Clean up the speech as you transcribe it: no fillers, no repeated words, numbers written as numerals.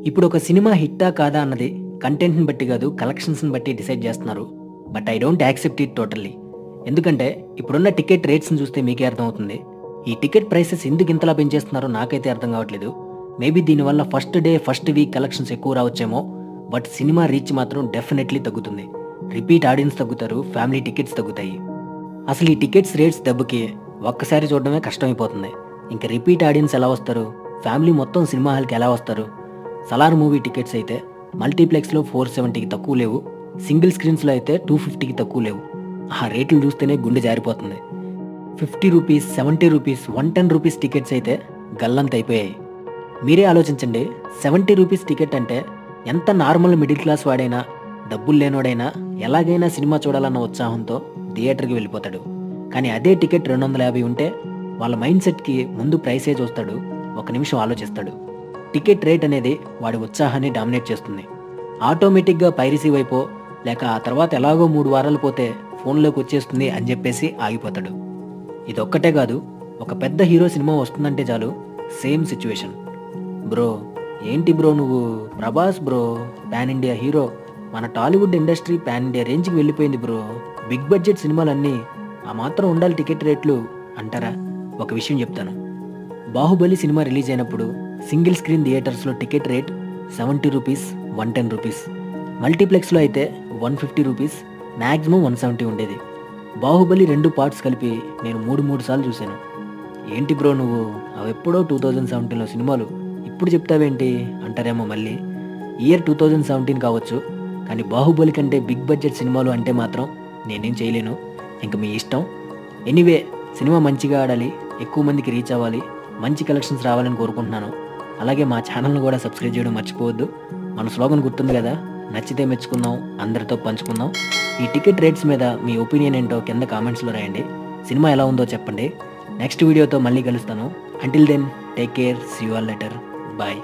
ఇప్పుడు ఒక సినిమా హిట్టా కాదా అన్నది కంటెంట్‌ని బట్టి కాదు, కలెక్షన్స్‌ని బట్టి డిసైడ్ చేస్తున్నారు. But I don't accept it totally. ఎందుకంటే ఇప్పుడున్న టికెట్ రేట్స్‌ని చూస్తే మీకే అర్థమవుతుంది. ఈ టికెట్ ప్రైసెస్ ఎందుకు ఇంతలా పెంచేస్తున్నారో నాకైతే అర్థం కావట్లేదు. మేబీ దీనివల్ల first day, first week collections ఎక్కువ రావచ్చేమో. బట్ సినిమా రీచ్ మాత్రం డెఫినెట్‌లీ తగ్గుతుంది. రిపీట్ ఆడియన్స్ తగ్గుతారు, ఫ్యామిలీ టికెట్స్ తగ్గుతాయి. అసలు ఈ టికెట్స్ రేట్స్ దెబ్బకి ఒక్కసారి చూడడమే కష్టమైపోతుంది. ఇంక రిపీట్ ఆడియన్స్ ఎలా వస్తారు? ఫ్యామిలీ మొత్తం సినిమా హాల్‌కి ఎలా వస్తారు? 'సలార్' మూవీ టికెట్స్ అయితే మల్టీప్లెక్స్‌లో 470కి తక్కువ లేవు. సింగిల్ స్క్రీన్స్‌లో అయితే 250కి తక్కువ లేవు. ఆ రేట్లు చూస్తేనే గుండె జారిపోతుంది. రూ. 50, రూ. 70, రూ. 110 టికెట్స్ అయితే గల్లంతైపోయాయి. మీరే ఆలోచించండి. రూ. 70 టికెట్ అంటే ఎంత నార్మల్ మిడిల్ క్లాస్ వాడైనా, డబ్బులు లేనోడైనా ఎలాగైనా సినిమా చూడాలన్న ఉత్సాహంతో థియేటర్‌కి వెళ్ళిపోతాడు. కానీ అదే టికెట్ 250 ఉంటే వాళ్ళ మైండ్ సెట్‌కి ముందు ప్రైసే చూస్తాడు. ఒక నిమిషం ఆలోచిస్తాడు. టికెట్ రేట్ అనేది వాడి ఉత్సాహాన్ని డామినేట్ చేస్తుంది. ఆటోమేటిక్‌గా పైరసీ వైపో, లేక ఆ తర్వాత ఎలాగో 3 వారాలు పోతే ఫోన్‌లోకి వచ్చేస్తుంది అని చెప్పేసి ఆగిపోతాడు. ఇదొక్కటే కాదు, ఒక పెద్ద హీరో సినిమా వస్తుందంటే చాలు సేమ్ సిచ్యువేషన్. బ్రో ఏంటి బ్రో నువ్వు, Prabhas bro pan India hero, మన టాలీవుడ్ ఇండస్ట్రీ పాన్ ఇండియా రేంజ్కి వెళ్ళిపోయింది బ్రో, బిగ్ బడ్జెట్ సినిమాలన్నీ ఆ మాత్రం ఉండాలి టికెట్ రేట్లు అంటారా? ఒక విషయం చెప్తాను. 'బాహుబలి' సినిమా రిలీజ్ అయినప్పుడు సింగిల్ స్క్రీన్ థియేటర్స్లో టికెట్ రేట్ రూ. 70, రూ. 110. మల్టీప్లెక్స్లో అయితే రూ. 150, మ్యాక్సిమం 170 ఉండేది. 'బాహుబలి' 2 పార్ట్స్ కలిపి నేను 3 సార్లు చూశాను. ఏంటి బ్రో నువ్వు, అవెప్పుడో 2017లో సినిమాలు ఇప్పుడు చెప్తావేంటి అంటారేమో మళ్ళీ. ఇయర్ 2017 కావచ్చు, కానీ 'బాహుబలి' కంటే బిగ్ బడ్జెట్ సినిమాలు అంటే మాత్రం నేనేం చేయలేను. ఇంక మీ ఇష్టం. ఎనీవే, సినిమా మంచిగా ఆడాలి, ఎక్కువ మందికి రీచ్ అవ్వాలి, మంచి కలెక్షన్స్ రావాలని కోరుకుంటున్నాను. అలాగే మా ఛానల్‌ని కూడా సబ్స్క్రైబ్ చేయడం మర్చిపోవద్దు. మన స్లోగన్ గుర్తుంది కదా, నచ్చితే మెచ్చుకుందాం, అందరితో పంచుకుందాం. ఈ టికెట్ రేట్స్ మీద మీ ఒపీనియన్ ఏంటో కింద కామెంట్స్‌లో రాయండి. సినిమా ఎలా ఉందో చెప్పండి. నెక్స్ట్ వీడియోతో మళ్ళీ కలుస్తాను. Until then take care, see you all later. Bye.